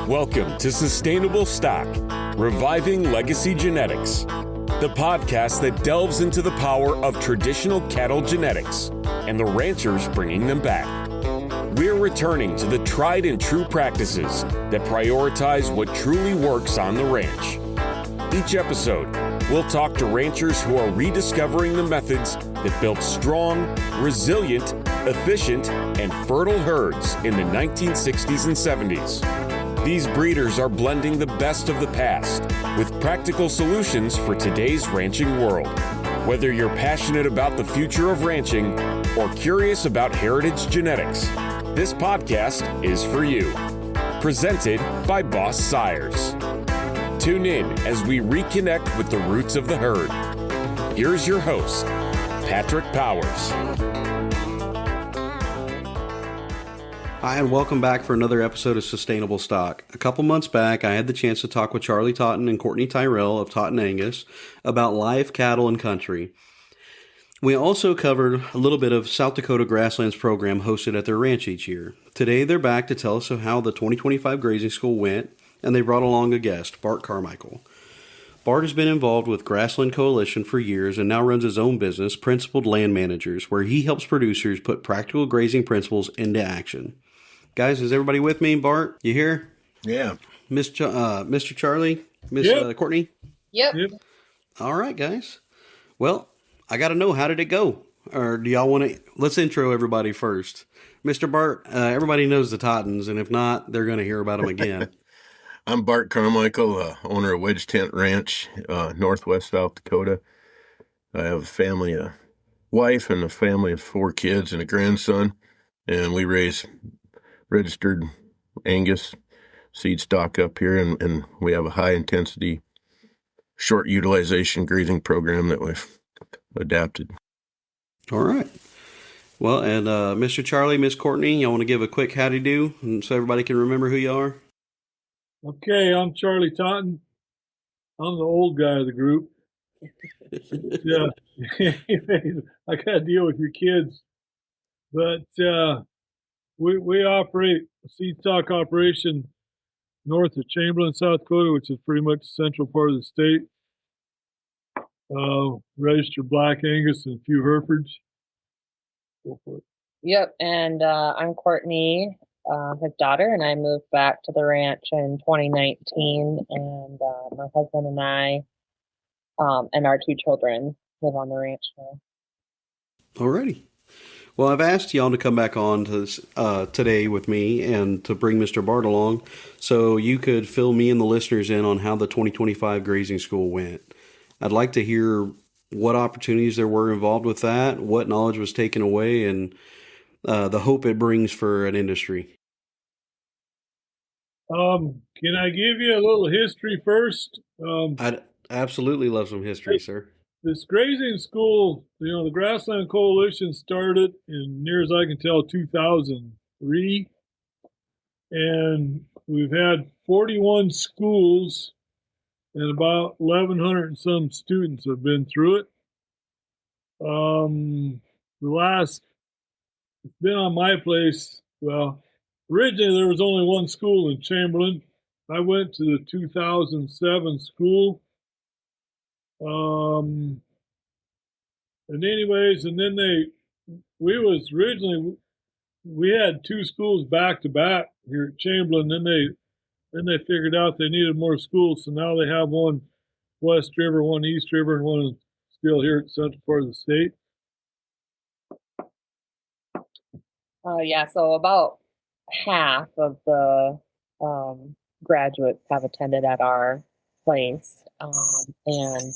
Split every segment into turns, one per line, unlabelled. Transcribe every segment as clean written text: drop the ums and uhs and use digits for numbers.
Welcome to Sustainable Stock, Reviving Legacy Genetics, the podcast that delves into the power of traditional cattle genetics and the ranchers bringing them back. We're returning to the tried and true practices that prioritize what truly works on the ranch. Each episode, we'll talk to ranchers who are rediscovering the methods that built strong, resilient, efficient, and fertile herds in the 1960s and 70s. These breeders are blending the best of the past with practical solutions for today's ranching world. Whether you're passionate about the future of ranching or curious about heritage genetics, this podcast is for you. Presented by Boss Sires. Tune in as we reconnect with the roots of the herd. Here's your host, Patrick Powers.
Hi, and welcome back for another episode of Sustainable Stock. A couple months back, I had the chance to talk with Charlie Totton and Courtney Tyrrell of Totton Angus about live cattle and country. We also covered a little bit of South Dakota Grasslands program hosted at their ranch each year. Today, they're back to tell us how the 2025 Grazing School went, and they brought along a guest, Bart Carmichael. Bart has been involved with Grassland Coalition for years and now runs his own business, Principled Land Managers, where he helps producers put practical grazing principles into action. Guys, is everybody with me? Bart, you here?
Yeah.
Mr. Charlie? Courtney?
Yep.
All right, guys. Well, I got to know, how did it go? Or do y'all want to... Let's intro everybody first. Mr. Bart, everybody knows the Tottons, and if not, they're going to hear about them again.
I'm Bart Carmichael, owner of Wedge Tent Ranch, northwest South Dakota. I have a family, a wife and a family of 4 kids and a grandson, and we raise registered Angus seed stock up here, and we have a high-intensity, short utilization grazing program that we've adapted.
All right. Well, and Mr. Charlie, Miss Courtney, y'all want to give a quick howdy-do so everybody can remember who you are?
Okay, I'm Charlie Totton. I'm the old guy of the group. Yeah, I got to deal with your kids. But we operate a seed stock operation north of Chamberlain, South Dakota, which is pretty much the central part of the state. Registered Black Angus and a few Herefords. Go for it.
Yep, and I'm Courtney, his daughter, and I moved back to the ranch in 2019, and my husband and I and our 2 children live on the ranch now.
Alrighty. Well, I've asked y'all to come back on to this, today with me and to bring Mr. Bart along so you could fill me and the listeners in on how the 2025 Grazing School went. I'd like to hear what opportunities there were involved with that, what knowledge was taken away, and the hope it brings for an industry.
Can I give you a little history first?
I'd absolutely love some history, sir.
This grazing school, the Grassland Coalition started in, near as I can tell, 2003. And we've had 41 schools and about 1,100 and some students have been through it. It's been on my place. Well, originally there was only one school in Chamberlain. I went to the 2007 school. And then we had 2 schools back to back here at Chamberlain. Then they figured out they needed more schools, so now they have one West River, one East River, and one still here at the central part of the state.
So about half of the graduates have attended at our place, and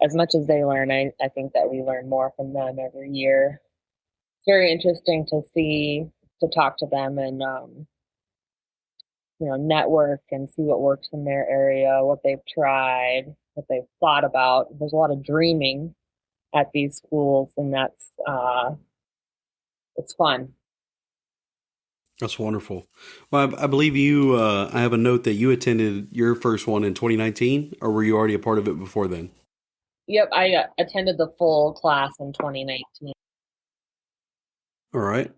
as much as they learn, I think that we learn more from them every year. It's very interesting to talk to them and network and see what works in their area, what they've tried, what they've thought about. There's a lot of dreaming at these schools, and that's it's fun.
That's wonderful. Well, I believe you, I have a note that you attended your first one in 2019, or were you already a part of it before then?
Yep, I attended the full class in 2019.
All right.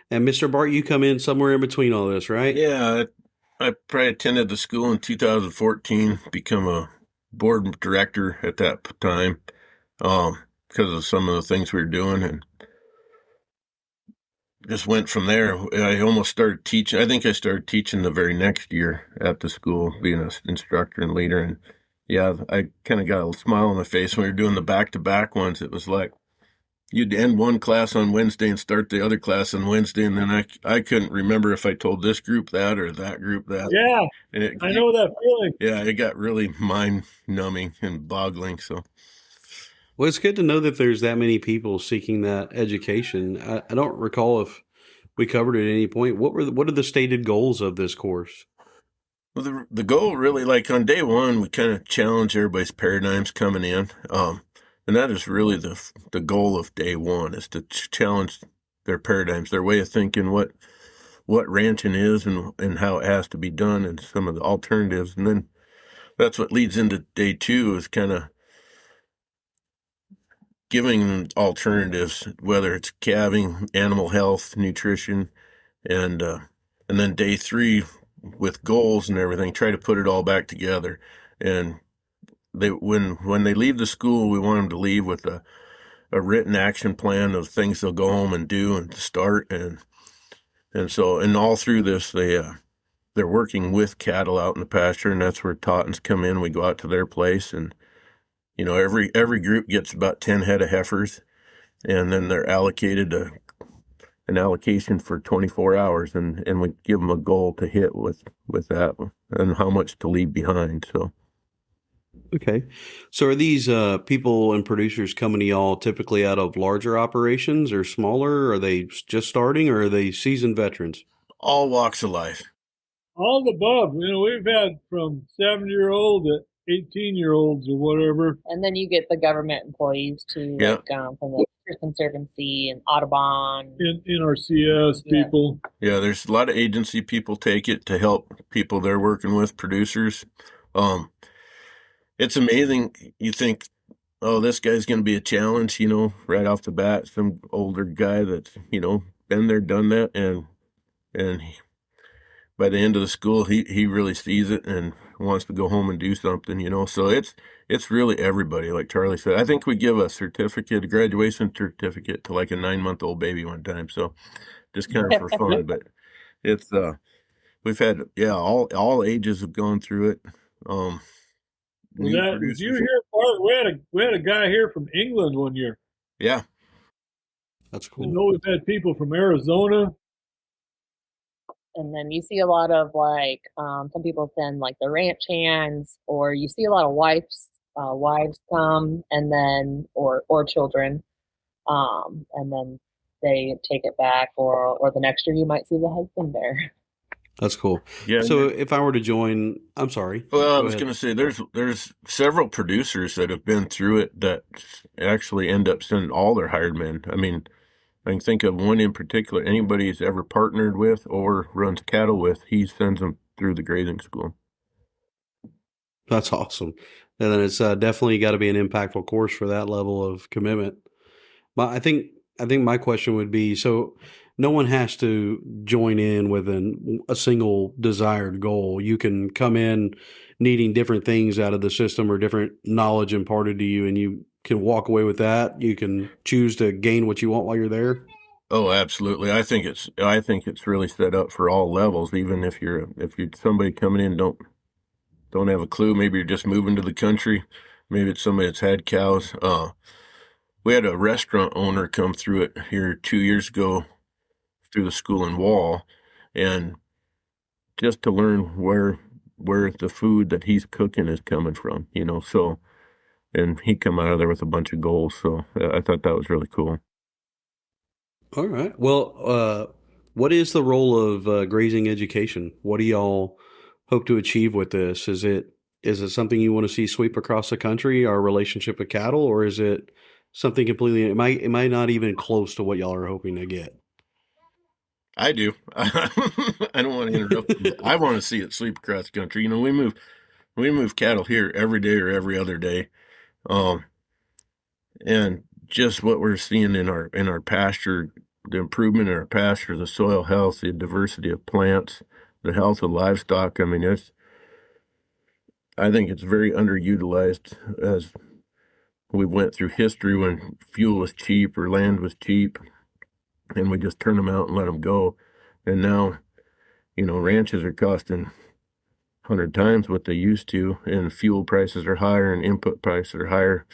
And Mr. Bart, you come in somewhere in between all this, right?
Yeah, I probably attended the school in 2014, become a board director at that time, because of some of the things we were doing, and just went from there. I almost started teaching. I think I started teaching the very next year at the school, being an instructor and leader. And yeah, I kind of got a smile on my face when we were doing the back-to-back ones. It was like you'd end one class on Wednesday and start the other class on Wednesday, and then I couldn't remember if I told this group that or that group that.
Yeah,
and
I know that feeling.
Yeah, it got really mind-numbing and boggling. So,
Well, it's good to know that there's that many people seeking that education. I don't recall if we covered it at any point. What are the stated goals of this course?
well, the goal really, like on day one, we kind of challenge everybody's paradigms coming in, and that is really the goal of day one, is to challenge their paradigms, their way of thinking, what ranching is and how it has to be done, and some of the alternatives, and then that's what leads into day two, is kind of giving them alternatives, whether it's calving, animal health, nutrition, and then day three, with goals and everything, try to put it all back together. And when they leave the school, we want them to leave with a written action plan of things they'll go home and do and start. And so, and all through this, they're working with cattle out in the pasture, and that's where Tottons come in. We go out to their place, and every group gets about 10 head of heifers, and then they're allocated an allocation for 24 hours, and we give them a goal to hit with that, and how much to leave behind. So,
Okay. So are these people and producers coming to y'all typically out of larger operations or smaller? Are they just starting, or are they seasoned veterans?
all walks of life.
All the above. We've had from 7-year-old to 18-year-olds or whatever.
And then you get the government employees too,
Yeah.
like from the Forest Conservancy and Audubon.
In our CS
Yeah.
people.
Yeah, there's a lot of agency people take it to help people they're working with, producers. It's amazing. You think, oh, this guy's going to be a challenge, right off the bat. Some older guy that's, been there, done that, and by the end of the school, he really sees it and wants to go home and do something, So it's really everybody, like Charlie said. I think we give a graduation certificate to like a 9-month-old baby one time. So just kind of for fun, but it's we've had all ages have gone through it.
Was you here? We had a guy here from England one year.
Yeah,
That's
I
cool.
know we've had people from Arizona.
And then you see a lot of some people send like the ranch hands, or you see a lot of wives come, and then or children, and then they take it back, or the next year you might see the husband there.
That's cool.
yeah.
So if I were to join, I'm sorry.
Well, I
Go
was
ahead.
going to say there's several producers that have been through it that actually end up sending all their hired men. I mean, I can think of one in particular. Anybody he's ever partnered with or runs cattle with, he sends them through the grazing school.
That's awesome. And then it's definitely got to be an impactful course for that level of commitment. But I think my question would be, so no one has to join in with a single desired goal. You can come in needing different things out of the system or different knowledge imparted to you, and you can walk away with that. You can choose to gain what you want while you're there.
Oh, absolutely. I think it's really set up for all levels. Even if you're somebody coming in don't have a clue. Maybe you're just moving to the country. Maybe it's somebody that's had cows. We had a restaurant owner come through it here 2 years ago through the school in Wall, and just to learn where the food that he's cooking is coming from, So, and he come out of there with a bunch of goals. So I thought that was really cool.
All right. Well, what is the role of grazing education? What do y'all hope to achieve with this? Is it something you want to see sweep across the country, our relationship with cattle, or is it something completely? Am I not even close to what y'all are hoping to get?
I do. I don't want to interrupt. I want to see it sweep across the country. We move cattle here every day or every other day, and just what we're seeing in our pasture, the improvement in our pasture, the soil health, the diversity of plants, the health of livestock. I mean, I think it's very underutilized, as we went through history when fuel was cheap or land was cheap, and we just turned them out and let them go. And now, ranches are costing 100 times what they used to, and fuel prices are higher and input prices are higher.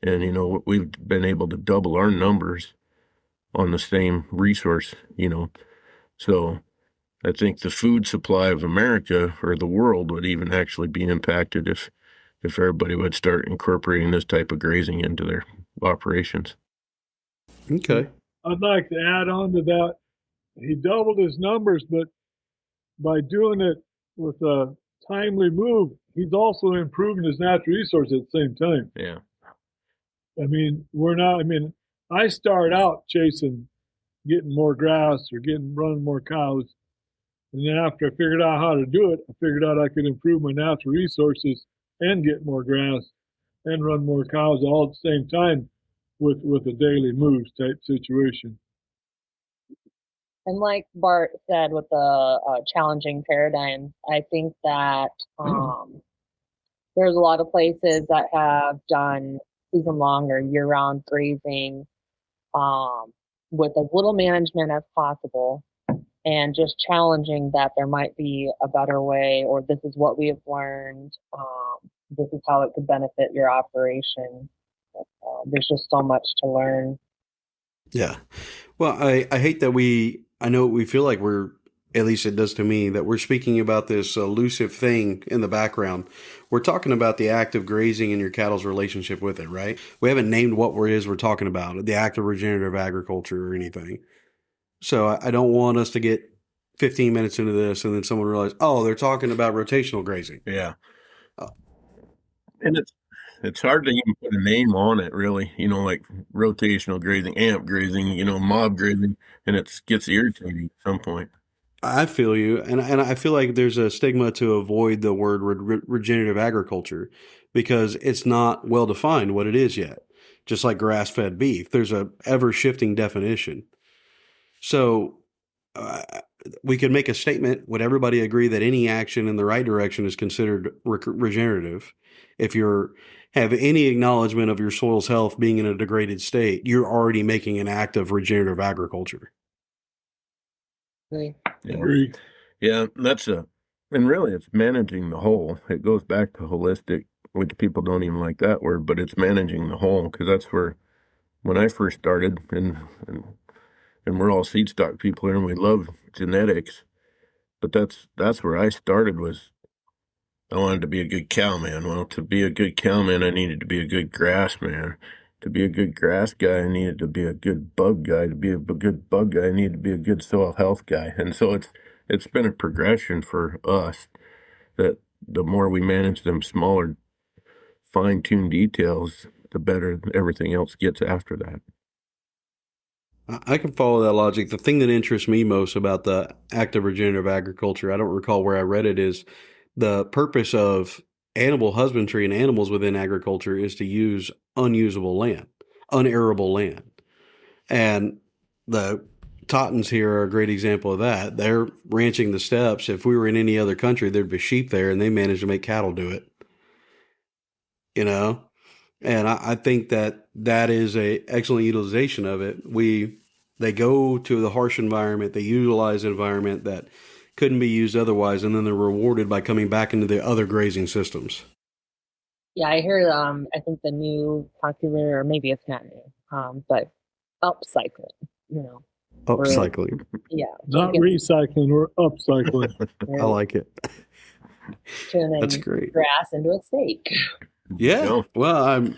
And, we've been able to double our numbers on the same resource, So I think the food supply of America or the world would even actually be impacted if everybody would start incorporating this type of grazing into their operations.
Okay.
I'd like to add on to that. He doubled his numbers, but by doing it with a timely move, he's also improving his natural resource at the same time.
Yeah.
I mean, I start out chasing getting more grass or running more cows. And then after I figured out how to do it, I figured out I could improve my natural resources and get more grass and run more cows all at the same time with a daily moves type situation.
And like Bart said, with the challenging paradigms, I think that there's a lot of places that have done season-long or year-round grazing with as little management as possible, and just challenging that there might be a better way, or this is what we have learned, this is how it could benefit your operation. There's just so much to learn.
Yeah. Well, I hate that I know we feel like we're, at least it does to me, that we're speaking about this elusive thing in the background. We're talking about the act of grazing and your cattle's relationship with it, right? We haven't named what it is we're talking about, the act of regenerative agriculture or anything. So I don't want us to get 15 minutes into this and then someone realize, oh, they're talking about rotational grazing.
Yeah. And it's hard to even put a name on it, really, like rotational grazing, amp grazing, mob grazing, and it gets irritating at some point.
I feel you. And I feel like there's a stigma to avoid the word regenerative agriculture because it's not well defined what it is yet. Just like grass-fed beef, there's a ever-shifting definition. So we could make a statement. Would everybody agree that any action in the right direction is considered regenerative? If you have any acknowledgement of your soil's health being in a degraded state, you're already making an act of regenerative agriculture.
Agree.
Yeah, and really it's managing the whole. It goes back to holistic, which people don't even like that word, but it's managing the whole, because that's where, when I first started, and we're all seed stock people here and we love genetics, but that's where I started. Was I wanted to be a good cow man. Well, to be a good cow man, I needed to be a good grass man. To be a good grass guy, I needed to be a good bug guy. To be a good bug guy, I needed to be a good soil health guy. And so it's been a progression for us that the more we manage them smaller, fine-tuned details, the better everything else gets after that.
I can follow that logic. The thing that interests me most about the act of regenerative agriculture, I don't recall where I read it, is the purpose of animal husbandry and animals within agriculture is to use unusable land, unarable land. And the Tottons here are a great example of that. They're ranching the steppes. If we were in any other country, there'd be sheep there, and they managed to make cattle do it. And I think that is a excellent utilization of it. They go to the harsh environment, they utilize an environment that couldn't be used otherwise, and then they're rewarded by coming back into the other grazing systems.
Yeah, I hear. I think the new popular, or maybe it's not new, but upcycling.
Upcycling.
Yeah,
not recycling, or upcycling.
I like it.
Turning
That's great.
Grass into a steak.
Yeah. Well,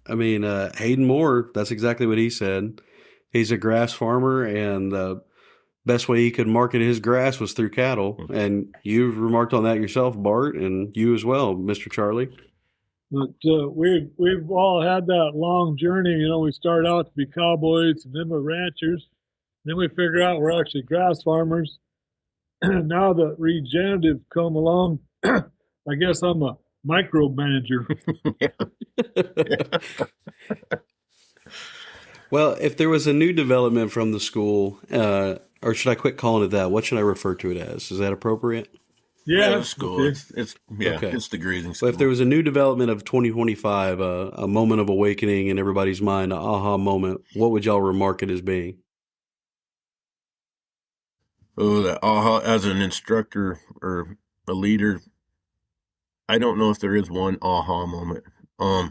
Hayden Moore, that's exactly what he said. He's a grass farmer, and the best way he could market his grass was through cattle. And you've remarked on that yourself, Bart, and you as well, Mr. Charlie.
But we've all had that long journey. We start out to be cowboys, and then we're ranchers. Then we figure out we're actually grass farmers. Now that regenerative come along, I guess I'm a micromanager.
Well, if there was a new development from the school, or should I quit calling it that? What should I refer to it as? Is that appropriate?
Yeah,
the school.
okay.
It's the grazing school.
But if there was a new development of 2025, a moment of awakening in everybody's mind, an aha moment, what would y'all remark it as being?
Oh, that aha! As an instructor or a leader, I don't know if there is one aha moment. And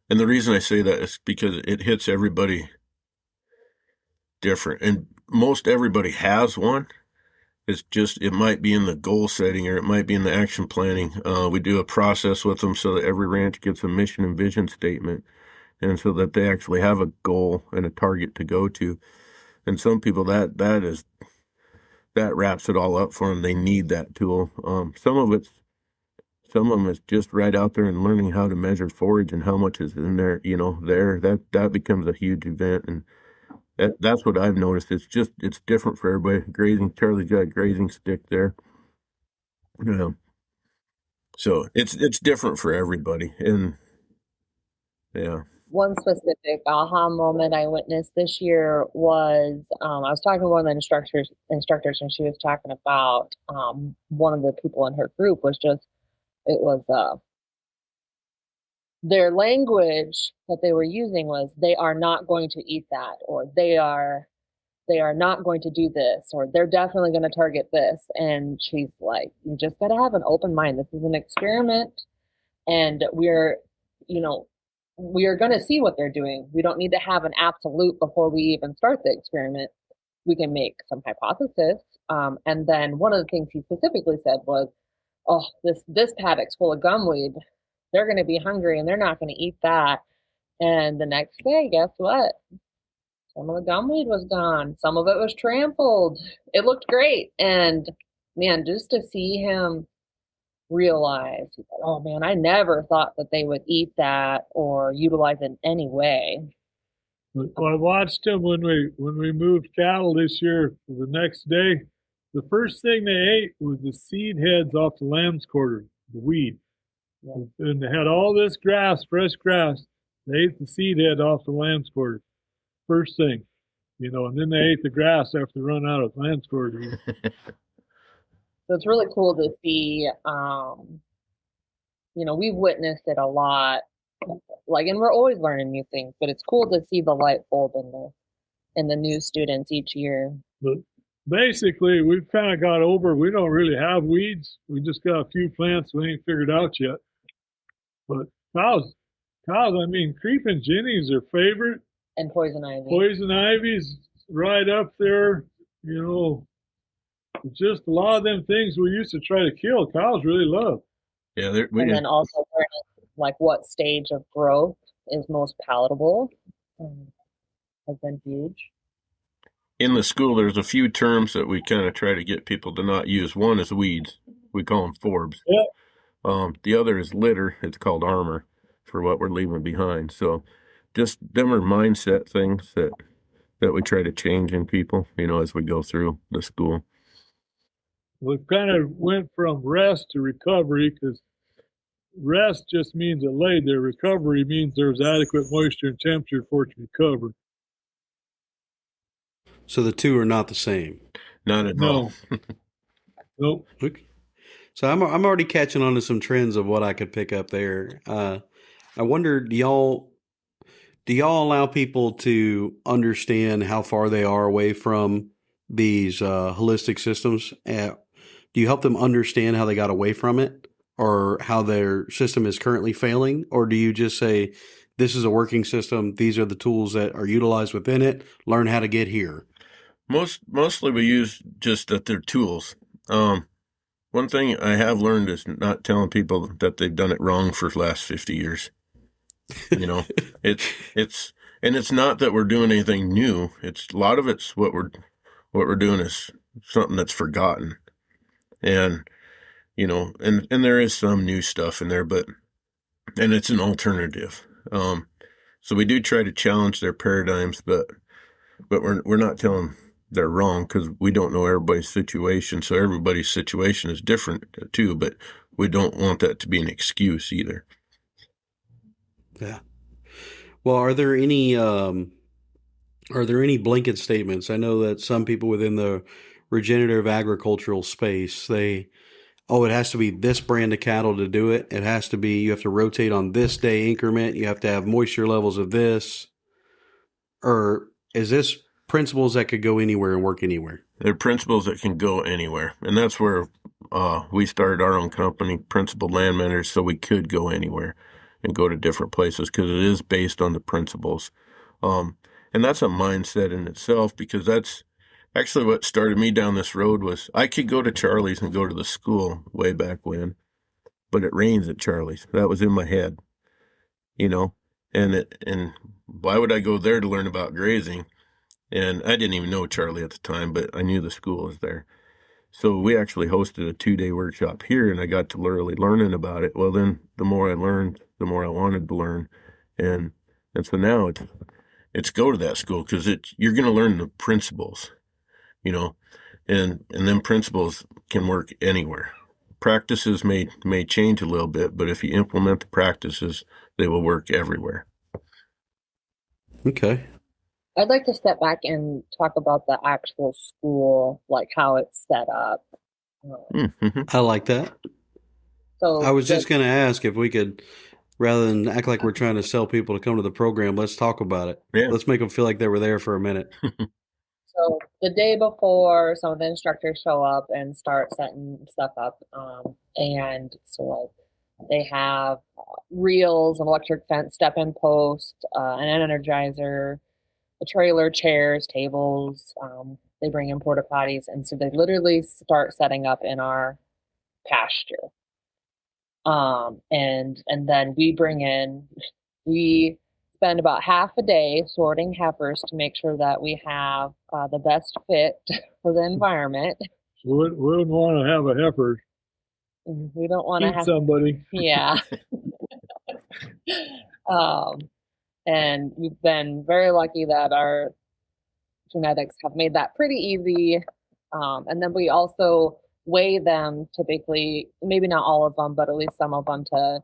the reason I say that is because it hits everybody different, and most everybody has one. It's just, it might be in the goal setting or it might be in the action planning. We do a process with them so that every ranch gets a mission and vision statement, and so that they actually have a goal and a target to go to. And some people that wraps it all up for them. They need that tool. Some of them is just right out there and learning how to measure forage and how much is in there. That becomes a huge event, and that's what I've noticed. It's different for everybody. Grazing, Charlie's got a grazing stick there. So it's different for everybody. And yeah.
One specific aha moment I witnessed this year was I was talking to one of the instructors, and she was talking about one of the people in her group was their language that they were using was, they are not going to eat that, or they are not going to do this, or they're definitely going to target this. And she's like, you just got to have an open mind. This is an experiment, and we're going to see what they're doing. We don't need to have an absolute before we even start the experiment. We can make some hypothesis. And then one of the things he specifically said was, oh, this paddock's full of gumweed. They're going to be hungry and they're not going to eat that. And the next day, guess what? Some of the gumweed was gone. Some of it was trampled. It looked great. And man, just to see him realize, oh man, I never thought that they would eat that or utilize it in any way.
Well, I watched them when we moved cattle this year. The next day, the first thing they ate was the seed heads off the lamb's quarter, the weed. Yeah. And they had all this grass, fresh grass. They ate the seed head off the lamb's quarter. First thing, and then they ate the grass after they run out of lamb's quarter.
So it's really cool to see, we've witnessed it a lot, and we're always learning new things, but it's cool to see the light bulb in the new students each year.
But basically, we've kind of got over, we don't really have weeds. We just got a few plants we ain't figured out yet. But cows, creeping jennies are favorite.
And poison ivy.
Poison ivy's right up there, Just a lot of them things we used to try to kill, cows really love.
Yeah,
and then also learning what stage of growth is most palatable has been huge.
In the school, there's a few terms that we kind of try to get people to not use. One is weeds. We call them forbs.
Yeah.
The other is litter. It's called armor for what we're leaving behind. So just them are mindset things that we try to change in people, as we go through the school.
We've kind of went from rest to recovery, because rest just means it laid there. Recovery means there's adequate moisture and temperature for it to recover.
So the two are not the same.
Not at all.
Nope.
Okay. So I'm already catching on to some trends of what I could pick up there. I wonder, do y'all allow people to understand how far they are away from these holistic systems? Do you help them understand how they got away from it, or how their system is currently failing? Or do you just say, this is a working system, these are the tools that are utilized within it, learn how to get here?
Mostly we use just that they're tools. One thing I have learned is not telling people that they've done it wrong for the last 50 years. It's not that we're doing anything new. It's a lot of it's what we're doing is something that's forgotten. And, and there is some new stuff in there, and it's an alternative. So we do try to challenge their paradigms, but we're not telling them they're wrong, because we don't know everybody's situation. So everybody's situation is different too, but we don't want that to be an excuse either.
Yeah. Well, are there any Are there any blanket statements? I know that some people within the regenerative agricultural space, it has to be this brand of cattle to do it. It has to be, you have to rotate on this day increment. You have to have moisture levels of this. Or is this principles that could go anywhere and work anywhere?
They're principles that can go anywhere. And that's where we started our own company, Principled Land Managers, so we could go anywhere and go to different places because it is based on the principles. And that's a mindset in itself, because that's actually what started me down this road. Was I could go to Charlie's and go to the school way back when, but it rains at Charlie's. That was in my head, and why would I go there to learn about grazing? And I didn't even know Charlie at the time, but I knew the school was there. So we actually hosted a 2-day workshop here, and I got to really learning about it. Well, then the more I learned, the more I wanted to learn. And so now it's go to that school, because you're going to learn the principles, and then principles can work anywhere. Practices may change a little bit, but if you implement the practices, they will work everywhere.
Okay.
I'd like to step back and talk about the actual school, like how it's set up.
Mm-hmm.
I like that.
So
I was just going to ask if we could, rather than act like we're trying to sell people to come to the program, let's talk about it.
Yeah.
Let's make them feel like they were there for a minute.
So the day before, some of the instructors show up and start setting stuff up. And so they have reels, an electric fence, step-in post, an energizer, a trailer, chairs, tables. They bring in porta potties. And so they literally start setting up in our pasture. And then we spend about half a day sorting heifers to make sure that we have the best fit for the environment.
We wouldn't want to have a heifer
We don't want to
eat
have
somebody.
Yeah. And we've been very lucky that our genetics have made that pretty easy. And then we also weigh them typically, maybe not all of them, but at least some of them to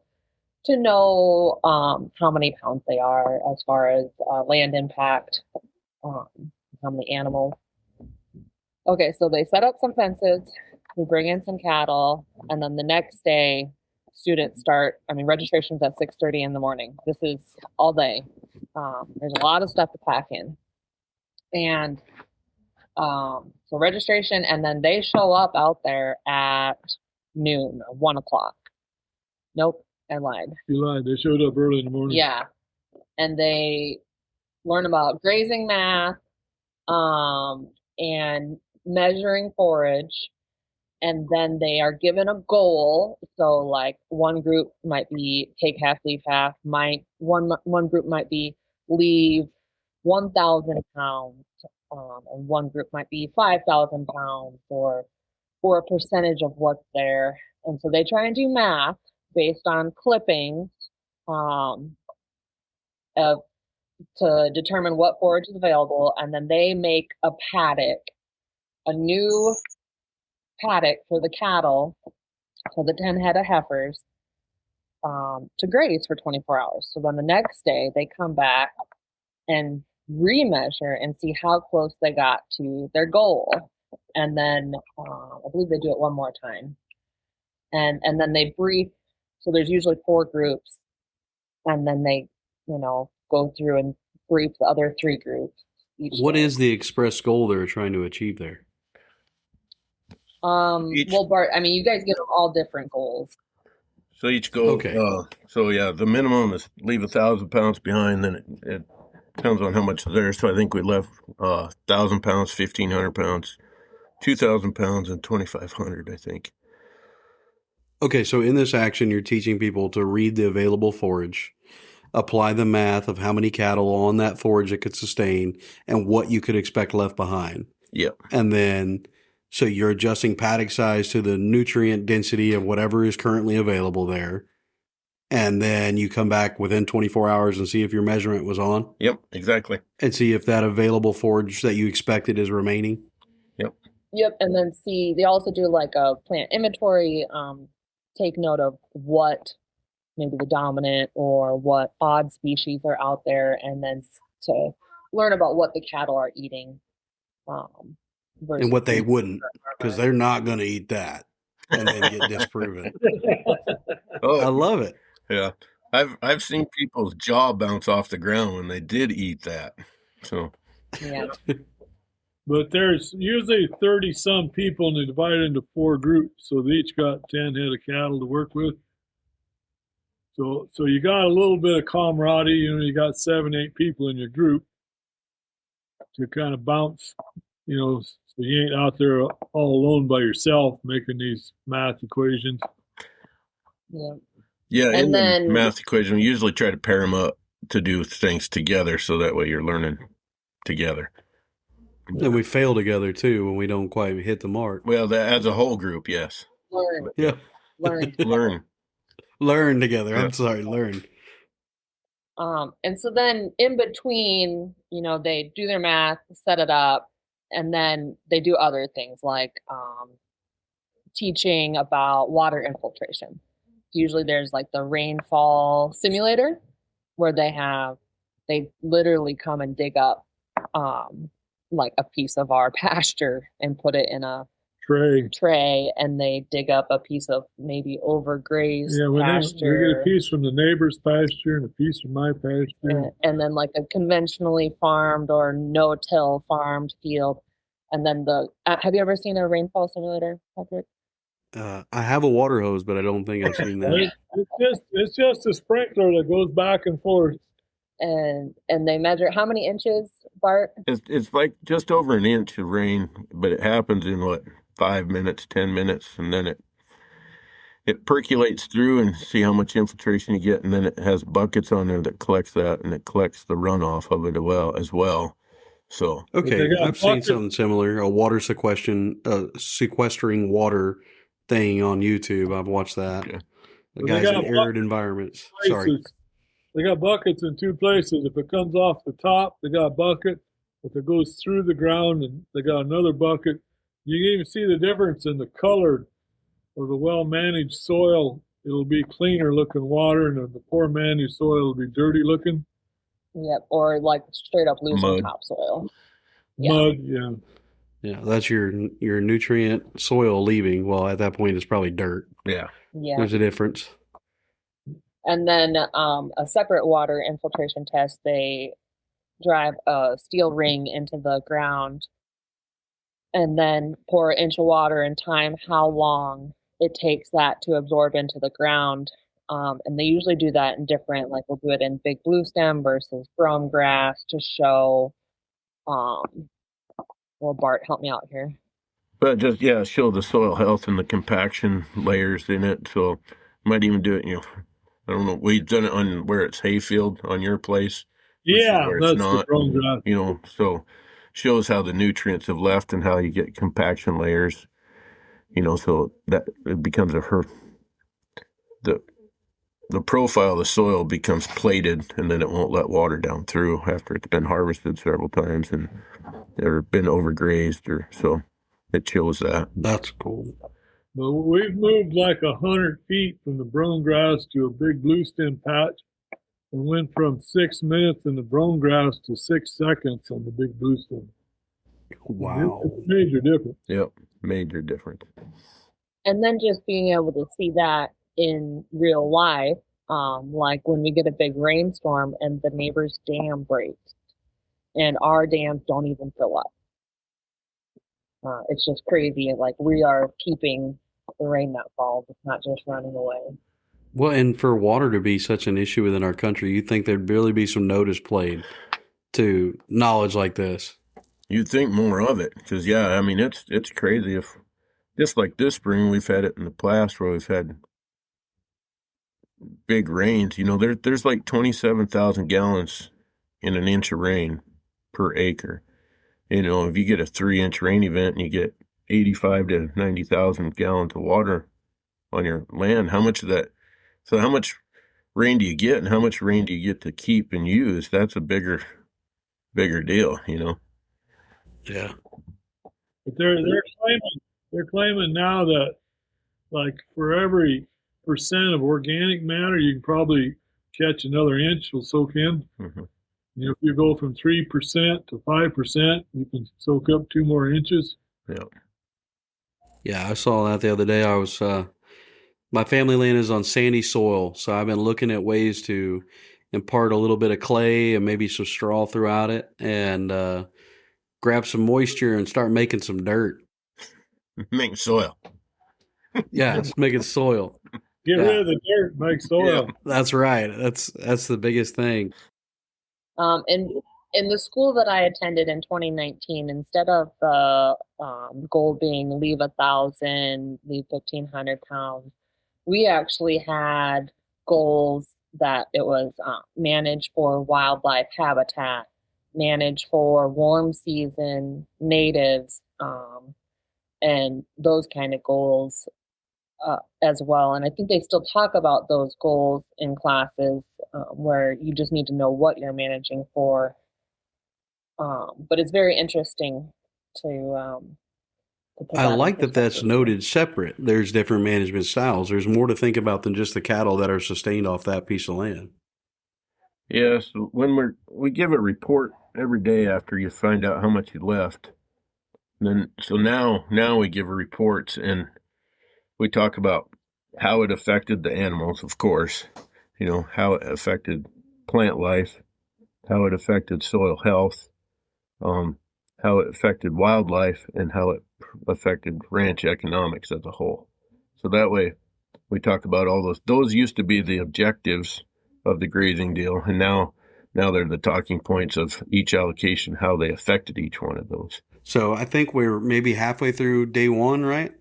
know how many pounds they are as far as land impact, how many animals. Okay, so they set up some fences, we bring in some cattle, and then the next day, students registration's at 6:30 in the morning. This is all day. There's a lot of stuff to pack in. And so registration, and then they show up out there at noon, 1 o'clock. Nope, I lied.
You lied. They showed up early in the morning.
Yeah. And they learn about grazing math, and measuring forage. And then they are given a goal. So like one group might be take half, leave half. One group might be leave 1,000 pounds. And one group might be 5,000 pounds for a percentage of what's there. And so they try and do math based on clippings to determine what forage is available. And then they make a new paddock for the cattle, for the 10 head of heifers, to graze for 24 hours. So then the next day they come back and remeasure and see how close they got to their goal. And then I believe they do it one more time. And then they brief. So there's usually 4 groups. And then they, go through and brief the other 3 groups.
What is the express goal they're trying to achieve there?
Well, Bart, you guys get all different goals.
So each goal,
okay.
The minimum is leave 1,000 pounds behind. Then it depends on how much is there. So I think we left 1,000 pounds, 1,500 pounds, 2,000 pounds, and 2,500, I think.
Okay, so in this action, you're teaching people to read the available forage, apply the math of how many cattle on that forage it could sustain, and what you could expect left behind.
Yep.
And then, so you're adjusting paddock size to the nutrient density of whatever is currently available there. And then you come back within 24 hours and see if your measurement was on.
Yep, exactly.
And see if that available forage that you expected is remaining.
Yep, and then they also do like a plant inventory, take note of what maybe the dominant or what odd species are out there, and then to learn about what the cattle are eating.
And what they wouldn't, because they're not going to eat that and then get disproven. I love it.
Yeah. I've seen people's jaw bounce off the ground when they did eat that. So
yeah.
But there's usually 30-some people, and they divide into 4 groups, so they each got 10 head of cattle to work with. So you got a little bit of camaraderie. You got 7, 8 people in your group to kind of bounce, so you ain't out there all alone by yourself making these math equations.
Yeah.
Yeah, and then the math equation, we usually try to pair them up to do things together, so that way you're learning together.
And we fail together too when we don't quite hit the mark.
Well, that as a whole group, yes.
Learn.
Yeah.
Learn
together.
Yeah.
I'm sorry, learn.
And so then in between, they do their math, set it up, and then they do other things like teaching about water infiltration. Usually there's like the rainfall simulator where they literally come and dig up like a piece of our pasture and put it in a tray, and they dig up a piece of maybe overgrazed pasture.
We get a piece from the neighbor's pasture and a piece from my pasture.
And then like a conventionally farmed or no-till farmed field. And then have you ever seen a rainfall simulator, Patrick?
I have a water hose, but I don't think I've seen that.
It's just a sprinkler that goes back and forth.
And they measure how many inches, Bart?
It's like just over an inch of rain, but it happens in 5 minutes, 10 minutes, and then it percolates through and see how much infiltration you get, and then it has buckets on there that collects that, and it collects the runoff of it as well. So
okay, I've seen something similar, a water sequestering water thing on YouTube. I've watched that.
Okay.
The guys in arid environments. Sorry.
They got buckets in 2 places. If it comes off the top, they got a bucket. If it goes through the ground, and they got another bucket. You can even see the difference in the color of the well-managed soil. It'll be cleaner looking water, and the poor managed soil will be dirty looking.
Yep, or like straight up losing
Mud.
topsoil.
Mud, yeah.
Yeah, that's your nutrient soil leaving. Well, at that point, it's probably dirt.
Yeah.
There's a difference.
And then a separate water infiltration test, they drive a steel ring into the ground and then pour an inch of water and time how long it takes that to absorb into the ground. And they usually do that in different, like we'll do it in big blue stem versus brome grass to show, well, Bart, help me out here.
But just, show the soil health and the compaction layers in it. So might even do it, I don't know, we've done it on where it's hayfield on your place.
Yeah,
that's
the brome grass.
So shows how the nutrients have left and how you get compaction layers, so that it becomes the profile of the soil becomes plated, and then it won't let water down through after it's been harvested several times and or been overgrazed, or so it shows that.
That's cool.
But we've moved like 100 feet from the brome grass to a big blue stem patch, and went from 6 minutes in the brome grass to 6 seconds on the big blue stem.
Wow.
It's major difference.
Yep, major difference.
And then just being able to see that in real life, like when we get a big rainstorm and the neighbor's dam breaks and our dams don't even fill up. It's just crazy. Like we are keeping the rain that falls. It's not just running away.
Well, and for water to be such an issue within our country, you'd think there'd really be some notice played to knowledge like this.
You'd think more of it, because it's crazy. If just like this spring, we've had it in the past where we've had big rains. There's like 27,000 gallons in an inch of rain per acre. If you get a 3-inch rain event and you get 85 to 90,000 gallons of water on your land, how much of that? So how much rain do you get, and how much rain do you get to keep and use? That's a bigger deal,
Yeah.
But they're claiming now that like for every % of organic matter, you can probably catch another inch will soak in.
Mm-hmm.
If you go from 3% to 5%, you can soak up 2 more inches.
Yeah.
Yeah, I saw that the other day. My family land is on sandy soil, so I've been looking at ways to impart a little bit of clay and maybe some straw throughout it and grab some moisture and start making some dirt.
Make soil.
Yeah, it's making soil.
Get rid of the dirt, make soil.
Yeah.
That's right. That's the biggest thing.
In the school that I attended in 2019, instead of the goal being leave 1,000, leave 1,500 pounds, we actually had goals that it was manage for wildlife habitat, manage for warm season natives, and those kind of goals as well. And I think they still talk about those goals in classes where you just need to know what you're managing for. But it's very interesting to put
I
that in
like that that's
perspective.
noted separate. There's different management styles. There's more to think about than just the cattle that are sustained off that piece of land.
Yes, when we give a report every day after you find out how much you left. And then now we give reports and we talk about how it affected the animals, of course, how it affected plant life, how it affected soil health, how it affected wildlife, and how it affected ranch economics as a whole. So that way we talk about all those. Those used to be the objectives of the grazing deal, and now they're the talking points of each allocation, how they affected each one of those.
So I think we're maybe halfway through day 1, right?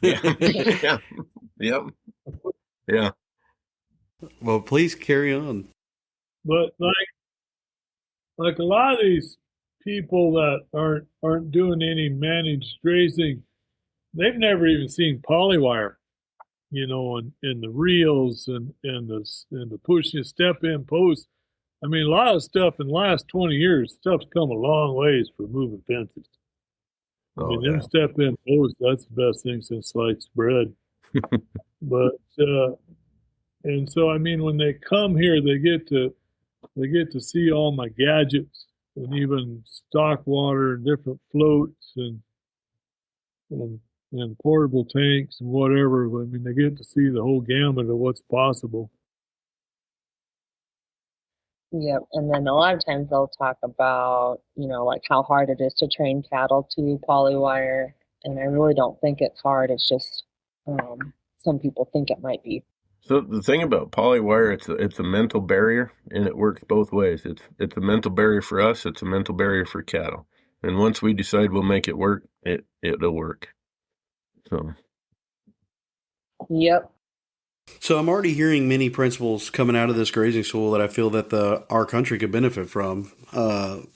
Yeah. Yep. Yeah.
Well, please carry on.
But like a lot of these people that aren't doing any managed grazing, they've never even seen polywire, in the reels and the push and step in posts. I mean, a lot of stuff in the last 20 years, stuff's come a long ways for moving fences. Them step in posts, that's the best thing since sliced bread. But and so when they come here, they get to see all my gadgets and even stock water and different floats and portable tanks and whatever. They get to see the whole gamut of what's possible.
Yep. And then a lot of times they'll talk about, like how hard it is to train cattle to polywire. And I really don't think it's hard. It's just some people think it might be.
So the thing about polywire, it's a mental barrier, and it works both ways. It's a mental barrier for us. It's a mental barrier for cattle. And once we decide we'll make it work, it'll work. So.
Yep.
So I'm already hearing many principles coming out of this grazing school that I feel that our country could benefit from.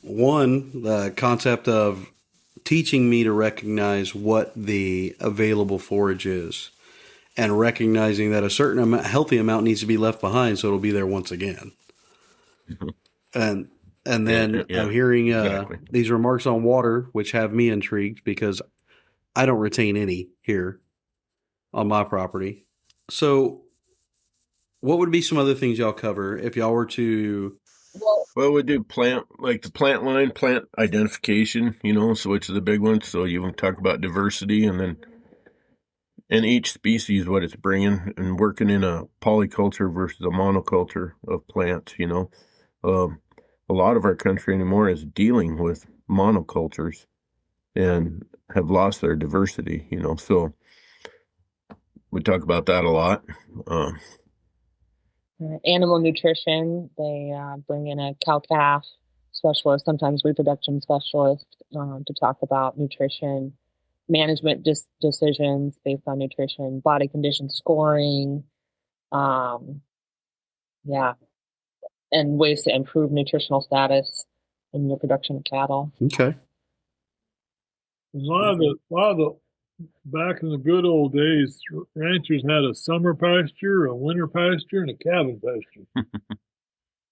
One, the concept of teaching me to recognize what the available forage is, and recognizing that a certain healthy amount needs to be left behind so it'll be there once again. And then I'm hearing exactly. These remarks on water, which have me intrigued because I don't retain any here on my property. So what would be some other things y'all cover if y'all were to...
Well, we do plant identification, so which is the big one. So you talk about diversity and each species, what it's bringing, and working in a polyculture versus a monoculture of plants, A lot of our country anymore is dealing with monocultures and have lost their diversity, so we talk about that a lot.
Animal nutrition, they bring in a cow-calf specialist, sometimes reproduction specialist, to talk about nutrition, management decisions based on nutrition, body condition scoring, and ways to improve nutritional status in your production of cattle.
Okay.
A lot of the back in the good old days, ranchers had a summer pasture, a winter pasture, and a calving pasture.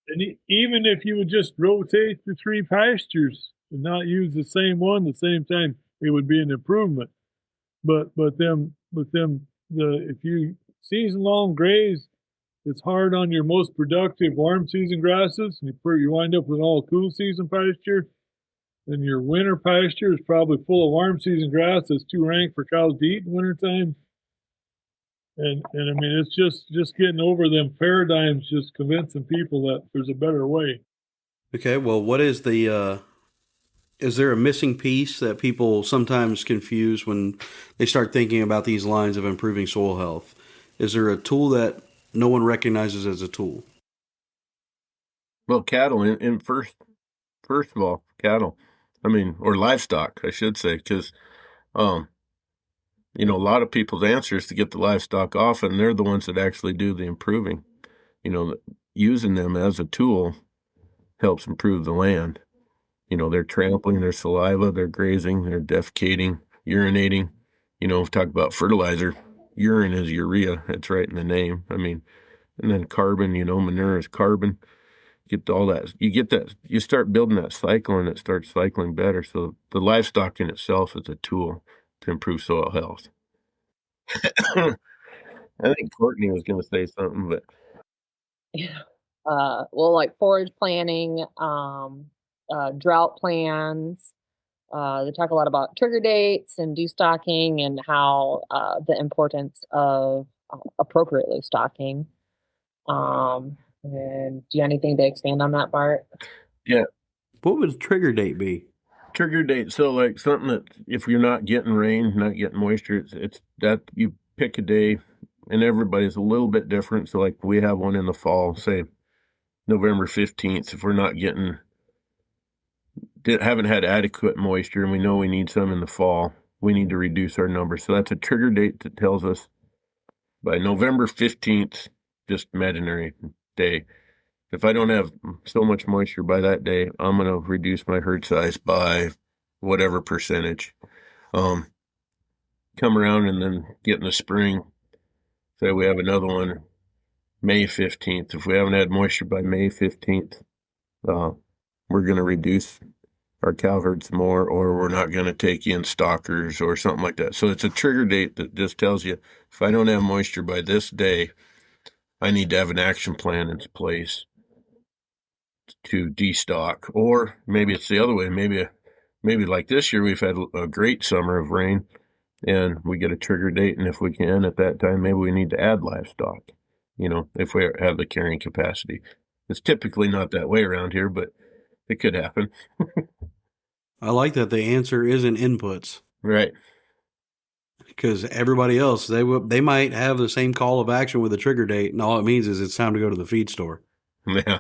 And even if you would just rotate the 3 pastures and not use the same one the same time, it would be an improvement. But if you season long graze, it's hard on your most productive warm season grasses. You wind up with all cool season pasture. And your winter pasture is probably full of warm season grass that's too rank for cows to eat in wintertime. And I mean, it's just getting over them paradigms, just convincing people that there's a better way.
Okay, well, what is is there a missing piece that people sometimes confuse when they start thinking about these lines of improving soil health? Is there a tool that no one recognizes as a tool?
Well, cattle, in first of all, cattle, or livestock, I should say, because, a lot of people's answer is to get the livestock off, and they're the ones that actually do the improving. Using them as a tool helps improve the land. They're trampling, their saliva, they're grazing, they're defecating, urinating. We talk about fertilizer. Urine is urea. It's right in the name. And then carbon, manure is carbon. Get all that. You get that. You start building that cycle, and it starts cycling better. So the livestock in itself is a tool to improve soil health. I think Courtney was going to say something, but
well, like forage planning, drought plans. They talk a lot about trigger dates and destocking and how the importance of appropriately stocking. And do you have anything to expand on that, Bart?
Yeah.
What would a trigger date be?
Trigger date. So like something that if you're not getting rain, not getting moisture, it's that you pick a day, and everybody's a little bit different. So like we have one in the fall, say November 15th. If we're not haven't had adequate moisture and we know we need some in the fall, we need to reduce our numbers. So that's a trigger date that tells us by November 15th, just imaginary day, if I don't have so much moisture by that day, I'm going to reduce my herd size by whatever percentage. Come around and then get in the spring, say we have another one May 15th. If we haven't had moisture by May 15th, we're going to reduce our cow herds more, or we're not going to take in stockers or something like that. So it's a trigger date that just tells you, if I don't have moisture by this day, I need to have an action plan in place to destock. Or maybe it's the other way. Maybe like this year, we've had a great summer of rain and we get a trigger date. And if we can at that time, maybe we need to add livestock, if we have the carrying capacity. It's typically not that way around here, but it could happen.
I like that the answer isn't inputs.
Right.
Because everybody else, they might have the same call of action with a trigger date, and all it means is it's time to go to the feed store.
Yeah.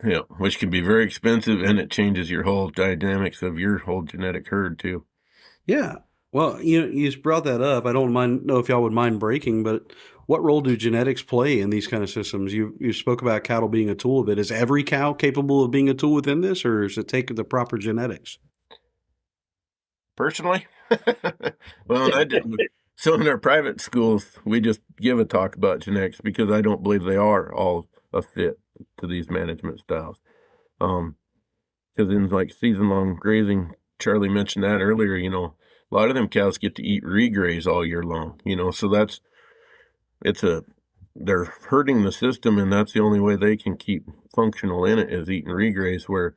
Yeah, which can be very expensive, and it changes your whole dynamics of your whole genetic herd, too.
Yeah. Well, you brought that up. I don't know if y'all would mind breaking, but what role do genetics play in these kind of systems? You spoke about cattle being a tool of it. Is every cow capable of being a tool within this, or does it take the proper genetics?
Personally? Well, I didn't. So in our private schools, we just give a talk about genetics because I don't believe they are all a fit to these management styles. Because in like season-long grazing, Charlie mentioned that earlier, a lot of them cows get to eat regraze all year long, so they're hurting the system, and that's the only way they can keep functional in it is eating regraze, where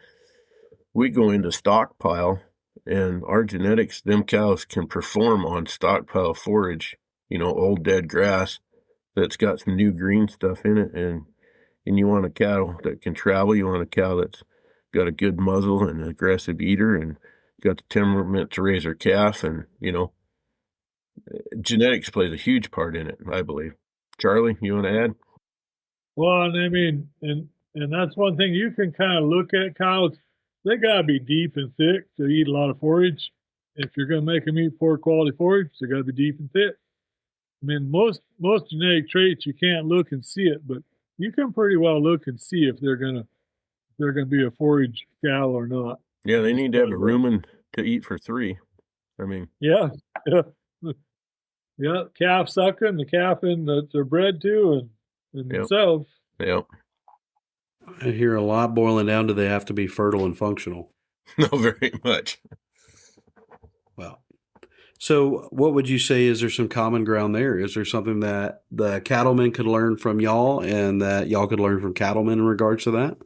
we go into stockpile, and our genetics, them cows can perform on stockpile forage, old dead grass that's got some new green stuff in it, and you want a cattle that can travel, you want a cow that's got a good muzzle and an aggressive eater and got the temperament to raise her calf, and, genetics plays a huge part in it, I believe. Charlie, you want to add?
Well, and that's one thing you can kind of look at cows. They got to be deep and thick to eat a lot of forage. If you're going to make them eat poor quality forage, they got to be deep and thick. Most genetic traits you can't look and see it, but you can pretty well look and see if they're gonna be a forage cow or not.
Yeah, they need to have a rumen to eat for three.
Yeah. Yeah, calf sucking, the calving that they're bred to, and themselves.
Yep.
I hear a lot boiling down to they have to be fertile and functional.
No, very much.
Well, So what would you say, is there some common ground there? Is there something that the cattlemen could learn from y'all and that y'all could learn from cattlemen in regards to that?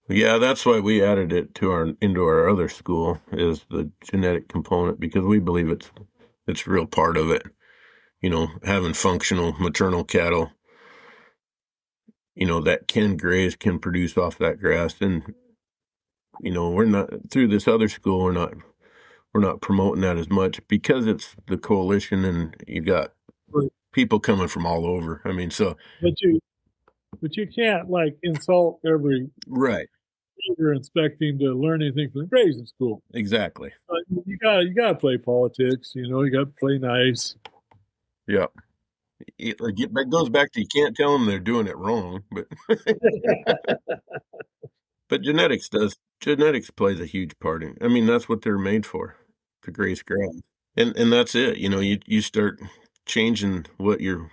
Yeah, that's why we added it to into our other school, is the genetic component, because we believe it's a real part of it. Having functional maternal cattle, that can graze, can produce off that grass. And, we're not, through this other school, we're not promoting that as much because it's the coalition and you got
Right.
people coming from all over. I mean, so.
But you can't like insult every
Right.
you're inspecting to learn anything from the grazing school.
Exactly.
But you gotta play politics. You got to play nice.
Yeah. That goes back to, you can't tell them they're doing it wrong, but but genetics plays a huge part in. I mean, that's what they're made for, to graze grass, and that's it. You start changing what you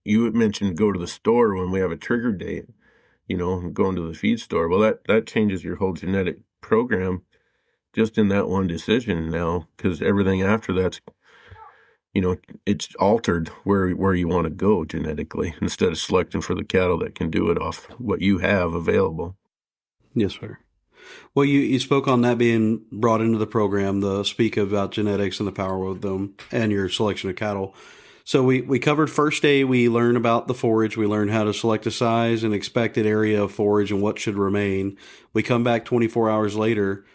mentioned. Go to the store when we have a trigger date. Going to the feed store. Well, that changes your whole genetic program just in that one decision now, because everything after that's, it's altered where you want to go genetically, instead of selecting for the cattle that can do it off what you have available.
Yes, sir. Well, you spoke on that being brought into the program, the speak about genetics and the power of them and your selection of cattle. So we covered first day, we learned about the forage. We learned how to select a size and expected area of forage and what should remain. We come back 24 hours later.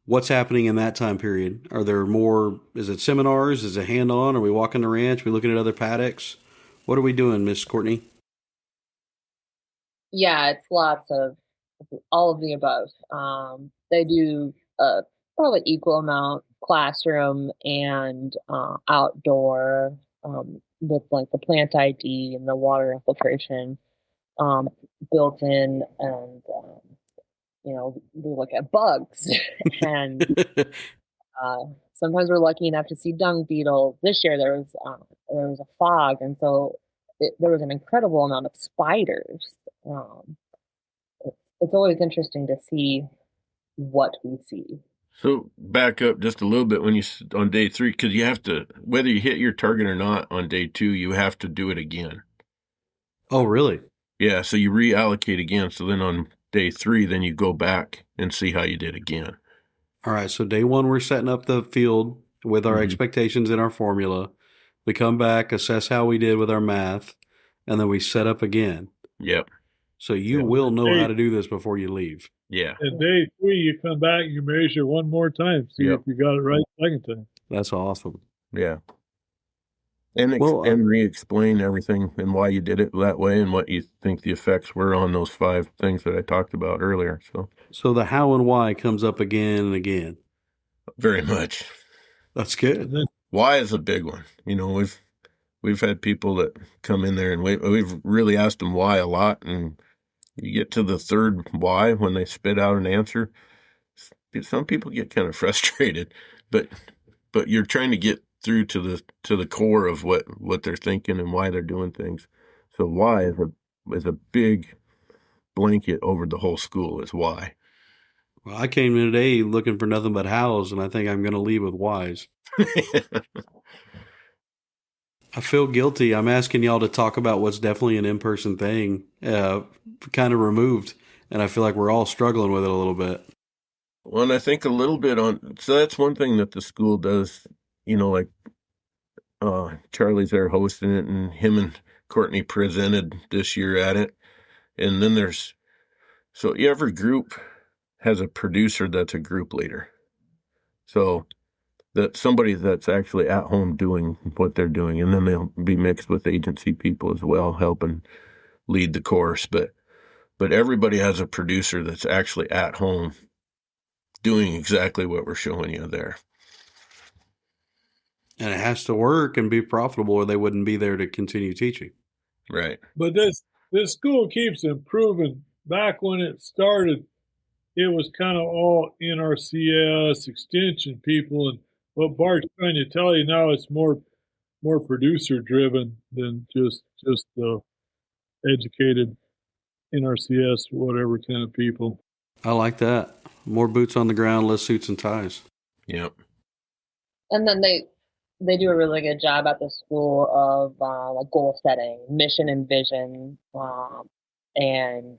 What's happening in that time period? Are there more, is it seminars? Is it hand-on? Are we walking the ranch? Are we looking at other paddocks? What are we doing, Miss Courtney?
Yeah, it's lots of all of the above. They do probably equal amount classroom and outdoor, with like the plant ID and the water infiltration built in, and we look at bugs and sometimes we're lucky enough to see dung beetles. This year there was a fog, and so there was an incredible amount of spiders. It's always interesting to see what we see.
So back up just a little bit when on day 3, because you have to, whether you hit your target or not on day 2, you have to do it again.
Oh, really?
Yeah, so you reallocate again. So then on day 3, then you go back and see how you did again.
All right, so day 1, we're setting up the field with our expectations in our formula. We come back, assess how we did with our math, and then we set up again.
Yep.
So you will know how to do this before you leave.
Yeah.
And day 3, you come back, you measure one more time, see if you got it right second time.
That's awesome.
Yeah. And re-explain everything and why you did it that way and what you think the effects were on those 5 things that I talked about earlier.
So the how and why comes up again and again.
Very much.
That's good.
Why is a big one. We've had people that come in there and we've really asked them why a lot, and you get to the third why when they spit out an answer. Some people get kind of frustrated, but you're trying to get through to the core of what they're thinking and why they're doing things. So why is a big blanket over the whole school, is why.
Well, I came in today looking for nothing but hows, and I think I'm going to leave with whys. I feel guilty. I'm asking y'all to talk about what's definitely an in-person thing, kind of removed, and I feel like we're all struggling with it a little bit.
Well, and I think a little bit so that's one thing that the school does, like Charlie's there hosting it, and him and Courtney presented this year at it. And then so every group has a producer that's a group leader. So that somebody that's actually at home doing what they're doing, and then they'll be mixed with agency people as well, helping lead the course. But everybody has a producer that's actually at home doing exactly what we're showing you there.
And it has to work and be profitable, or they wouldn't be there to continue teaching.
Right.
But this school keeps improving. Back when it started, it was kind of all NRCS extension people, and what Bart's trying to tell you now, it's more producer driven than just the educated NRCS whatever kind of people.
I like that. More boots on the ground, less suits and ties.
Yep.
And then they do a really good job at the school of like goal setting, mission and vision, and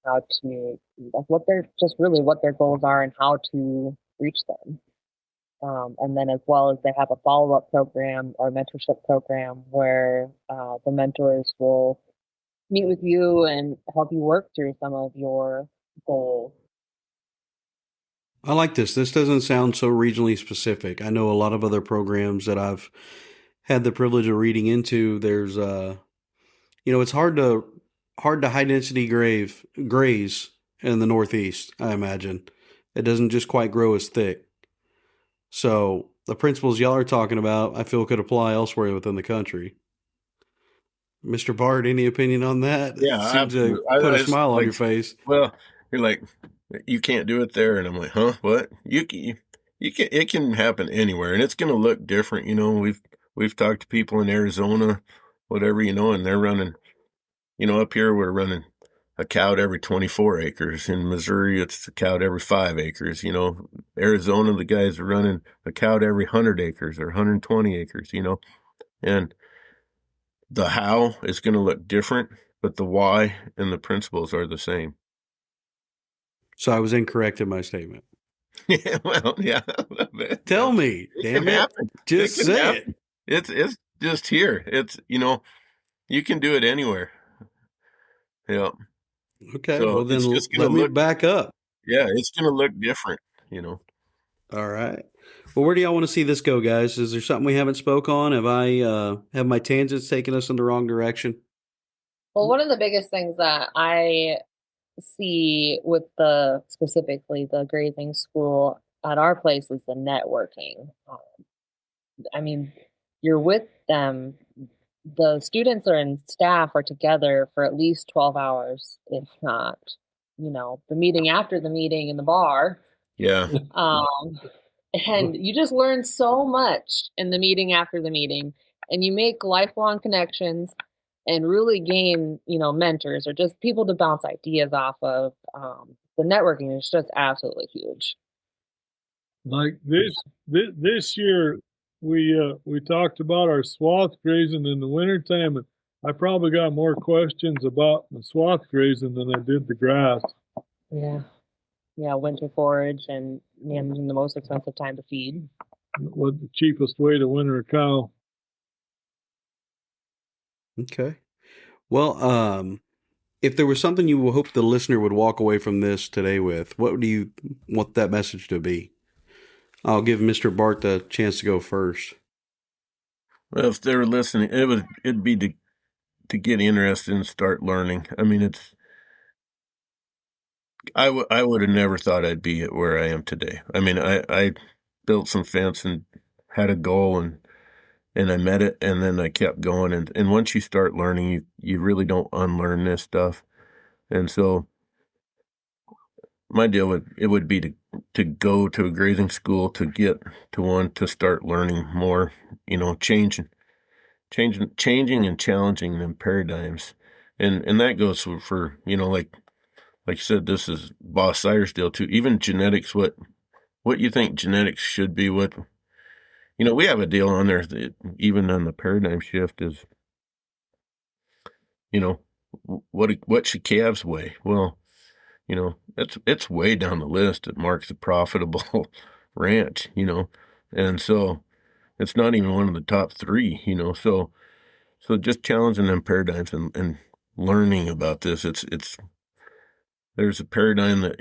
how to like what their goals are and how to reach them. And then as well as they have a follow-up program or mentorship program where the mentors will meet with you and help you work through some of your goals.
I like this. This doesn't sound so regionally specific. I know a lot of other programs that I've had the privilege of reading into. There's, it's hard to high density graze in the Northeast. I imagine it doesn't just quite grow as thick. So the principles y'all are talking about, I feel could apply elsewhere within the country. Mr. Bart, any opinion on that?
Yeah,
Seems to put a smile on your face.
Well, you're like, you can't do it there, and I'm like, huh? What? You can. It can happen anywhere, and it's going to look different. We've talked to people in Arizona, whatever, and they're running. Up here we're running a cow every 24 acres. In Missouri, it's a cow every 5 acres. Arizona, the guys are running a cow every 100 acres or 120 acres. And the how is going to look different, but the why and the principles are the same.
So I was incorrect in my statement.
Yeah, well, yeah.
Tell me, damn it.
Happen.
Just say it.
It's just here. It's, you can do it anywhere. Yeah.
Okay, so well then let me back up.
Yeah, it's going to look different,
All right. Well, where do y'all want to see this go, guys? Is there something we haven't spoke on? Have my tangents taken us in the wrong direction?
Well, one of the biggest things that I see with specifically the grazing school at our place is the networking. I mean, you're with them. The students and staff are together for at least 12 hours, if not, the meeting after the meeting in the bar.
Yeah.
And you just learn so much in the meeting after the meeting, and you make lifelong connections and really gain, mentors or just people to bounce ideas off of. The networking is just absolutely huge.
Like this year, we talked about our swath grazing in the wintertime, and I probably got more questions about the swath grazing than I did the grass.
Yeah. Yeah, winter forage and managing the most expensive time to feed.
What the cheapest way to winter a cow.
Okay. Well, if there was something you hope the listener would walk away from this today with, what do you want that message to be? I'll give Mr. Bart the chance to go first.
Well, if they were listening, it'd be to get interested and start learning. I mean, I would have never thought I'd be at where I am today. I mean, I built some fence and had a goal and I met it, and then I kept going. And once you start learning, you really don't unlearn this stuff. And so my deal would be to go to a grazing school, to get to one, to start learning more, changing and challenging them paradigms. And that goes for like you said, this is Boss Sire's deal too. Even genetics, what you think genetics should be, we have a deal on there that even on the paradigm shift is, what should calves weigh? Well, it's way down the list. It marks a profitable ranch, and so it's not even one of the top 3, so just challenging them paradigms and learning about this. There's a paradigm that,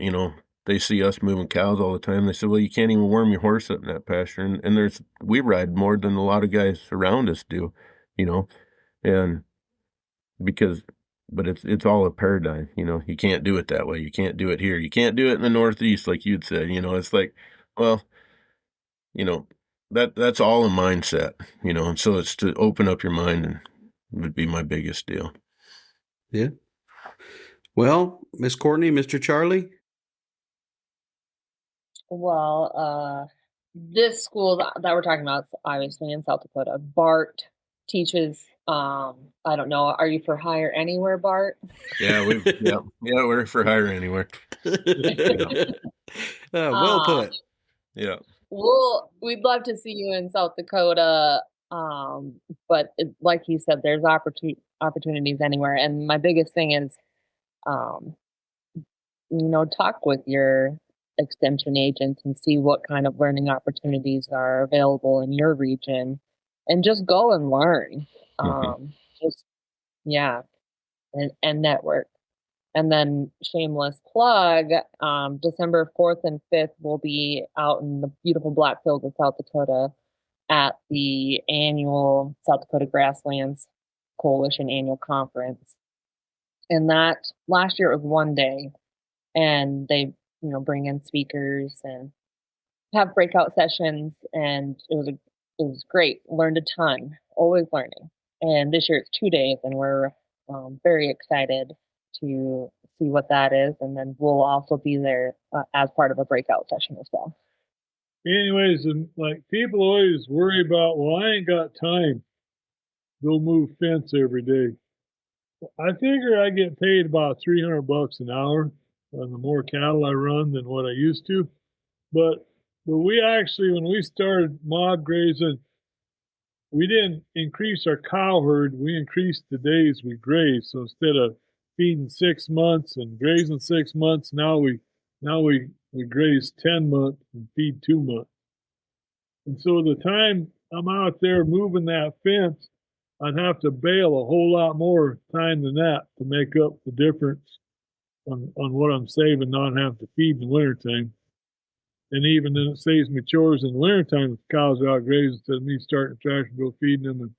they see us moving cows all the time. They say, well, you can't even warm your horse up in that pasture. And we ride more than a lot of guys around us do, and but it's all a paradigm, you can't do it that way. You can't do it here. You can't do it in the Northeast, like you'd said, it's like, well, that's all a mindset, and so it's to open up your mind and would be my biggest deal.
Yeah. Well, Miss Courtney, Mr. Charlie?
Well, this school that we're talking about is obviously in South Dakota. Bart teaches, I don't know, are you for hire anywhere, Bart?
Yeah, we're for hire anywhere.
Well put.
Yeah.
We'd love to see you in South Dakota. But like you said, there's opportunities anywhere. And my biggest thing is, um, talk with your extension agents and see what kind of learning opportunities are available in your region, and just go and learn. Just yeah, and network. And then shameless plug, December 4th and 5th, we'll be out in the beautiful Blackfields of South Dakota at the annual South Dakota Grasslands Coalition annual conference. And that last year it was one day, and they, bring in speakers and have breakout sessions, and it was great. Learned a ton, always learning. And this year it's 2 days, and we're very excited to see what that is. And then we'll also be there as part of a breakout session as well.
Anyways, and like people always worry about, well, I ain't got time to go move fence every day. I figure I get paid about $300 an hour on the more cattle I run than what I used to. But we actually, when we started mob grazing, we didn't increase our cow herd. We increased the days we graze. So instead of feeding 6 months and grazing 6 months, now we graze 10 months and feed 2 months. And so the time I'm out there moving that fence, I'd have to bale a whole lot more time than that to make up the difference on what I'm saving, not having to feed in the wintertime. And even then, it saves me chores in the wintertime if the cows are out grazing instead of me starting the tractor and go feeding them. And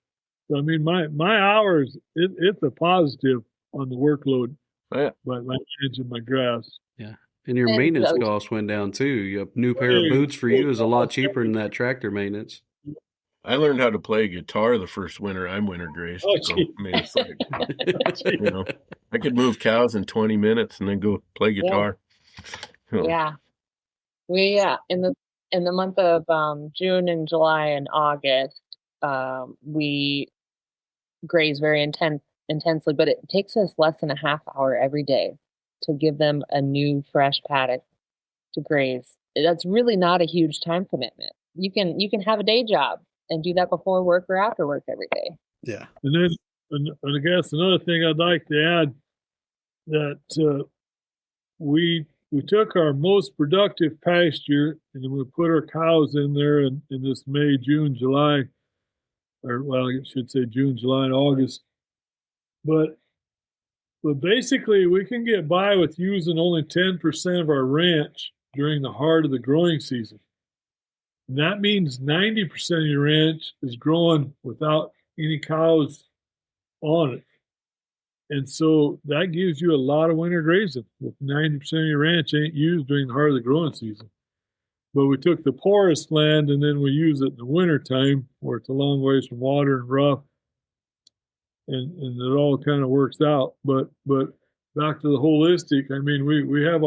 so, I mean, my hours, it's a positive on the workload.
Yeah.
By managing my grass.
Yeah. And your maintenance costs went down too. A new pair of boots for you is a lot cheaper than that tractor maintenance.
I learned how to play guitar the first winter I winter grazed. So, I mean, it's like, I could move cows in 20 minutes and then go play guitar.
Yeah. We in the month of June and July and August, we graze very intensely, but it takes us less than a half hour every day to give them a new fresh paddock to graze. That's really not a huge time commitment. You can have a day job and do that before work or after work every day.
Yeah.
And then and I guess another thing I'd like to add, that we took our most productive pasture and then we put our cows in there in this May, June, July, or well, I should say June, July, and August. But basically, we can get by with using only 10% of our ranch during the heart of the growing season. And that means 90% of your ranch is growing without any cows on it. And so that gives you a lot of winter grazing if 90% of your ranch ain't used during the heart of the growing season. But we took the poorest land and then we use it in the wintertime where it's a long ways from water and rough. And it all kind of works out. But back to the holistic, I mean, we have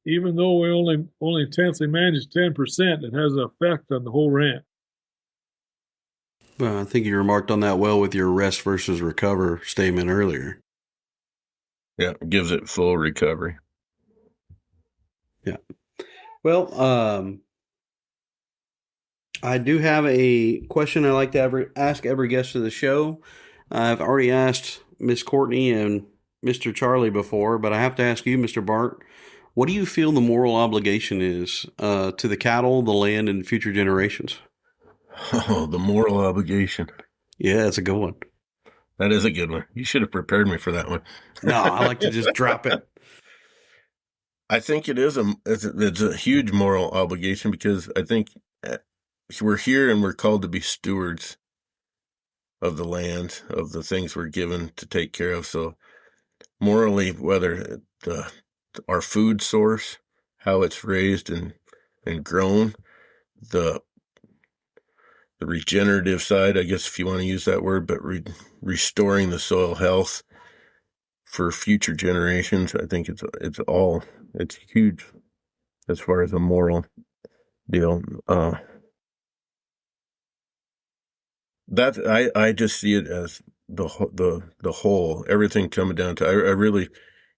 even though we only intensely manage 10%, it has an effect on the whole ranch.
Well, I think you remarked on that well with your rest versus recover statement earlier.
Yeah, it gives it full recovery.
Yeah. Well, I do have a question I like to ask every guest of the show. I've already asked Miss Courtney and Mr. Charlie before, but I have to ask you, Mr. Bart, what do you feel the moral obligation is to the cattle, the land, and future generations?
Oh, the moral obligation.
Yeah, that's a good one.
That is a good one. You should have prepared me for that one.
No, I like to just drop it.
I think it's a huge moral obligation because I think we're here and we're called to be stewards of the land, of the things we're given to take care of. So morally, whether our food source, how it's raised and grown, the regenerative side, I guess if you want to use that word, but restoring the soil health for future generations, I think it's huge as far as a moral deal. That I just see it as the whole, everything coming down to. I really,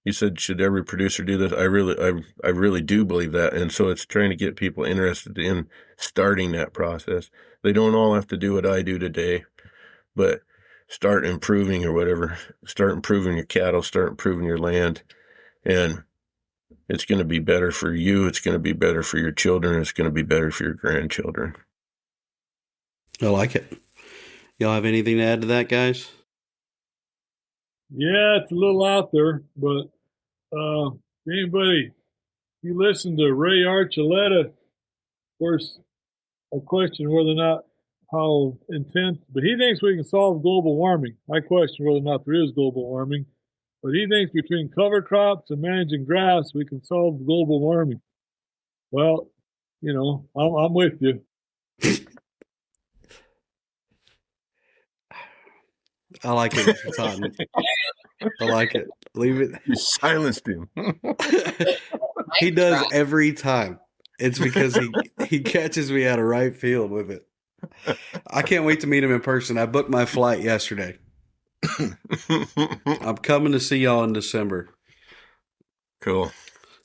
You said, should every producer do this? I really do believe that. And so it's trying to get people interested in starting that process. They don't all have to do what I do today, but start improving or whatever. Start improving your cattle, start improving your land. And it's going to be better for you. It's going to be better for your children. It's going to be better for your grandchildren.
I like it. Y'all have anything to add to that, guys?
Yeah, it's a little out there, but anybody, you listen to Ray Archuleta, of course, I question whether or not how intense, but he thinks we can solve global warming. I question whether or not there is global warming, but he thinks between cover crops and managing grass, we can solve global warming. Well, you know, I'm with you.
I like it, Mr. Totton. I like it. Leave it.
You silenced him.
He does every time. It's because he catches me out of right field with it. I can't wait to meet him in person. I booked my flight yesterday. I'm coming to see y'all in December.
Cool.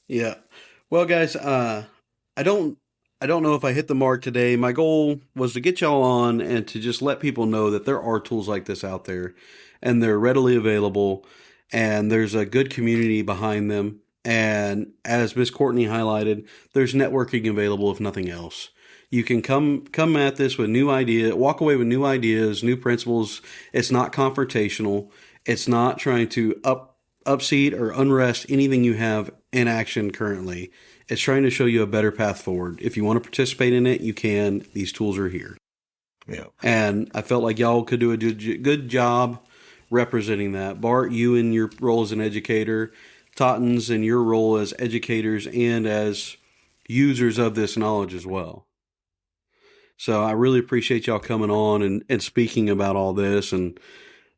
Yeah. Well, guys, I don't know if I hit the mark today. My goal was to get y'all on and to just let people know that there are tools like this out there and they're readily available and there's a good community behind them. And as Miss Courtney highlighted, there's networking available if nothing else. You can come at this with walk away with new ideas, new principles. It's not confrontational. It's not trying to upseat or unrest anything you have in action currently. It's trying to show you a better path forward. If you want to participate in it, you can. These tools are here.
Yeah.
And I felt like y'all could do a good job representing that. Bart, you in your role as an educator, Totton's in your role as educators and as users of this knowledge as well. So I really appreciate y'all coming on and speaking about all this. And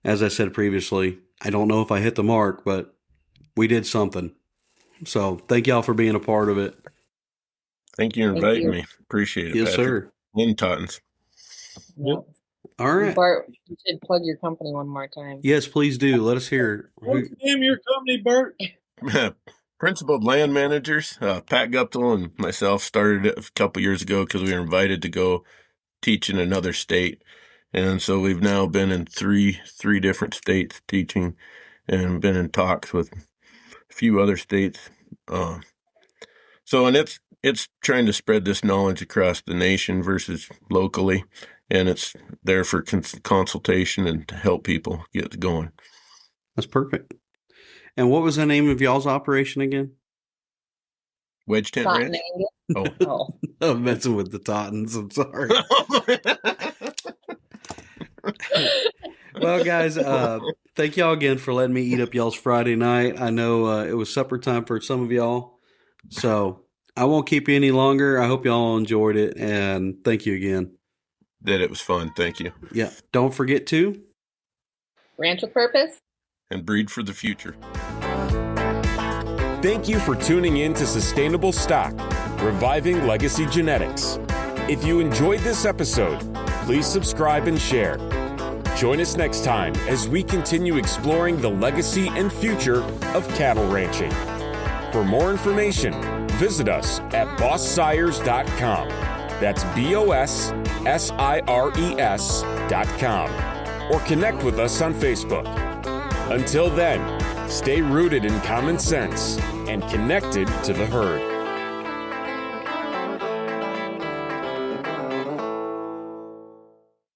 as I said previously, I don't know if I hit the mark, but we did something. So thank y'all for being a part of it.
Thank you for inviting me. Appreciate it.
Yes,
Patrick.
sir.
And Totton's.
Yep.
All right.
Bart, you should plug your company one more time.
Yes, please do. Let us hear.
What's the name of your company, Bart?
Principled Land Managers. Pat Guptill and myself started it a couple years ago because we were invited to go teach in another state. And so we've now been in three different states teaching and been in talks with a few other states. And it's trying to spread this knowledge across the nation versus locally. And it's there for consultation and to help people get going.
That's perfect. And what was the name of y'all's operation again?
Wedge Tent Ranch?
Oh. I'm messing with the Tottons. I'm sorry. Well, guys, thank y'all again for letting me eat up y'all's Friday night. I know it was supper time for some of y'all. So I won't keep you any longer. I hope y'all enjoyed it. And thank you again.
That it was fun. Thank you.
Yeah. Don't forget to
Ranch with purpose.
And breed for the future.
Thank you for tuning in to Sustainable Stock, Reviving Legacy Genetics. If you enjoyed this episode, please subscribe and share. Join us next time as we continue exploring the legacy and future of cattle ranching. For more information, visit us at bosssires.com. That's BOSSIRES.com. Or connect with us on Facebook. Until then, stay rooted in common sense and connected to the herd.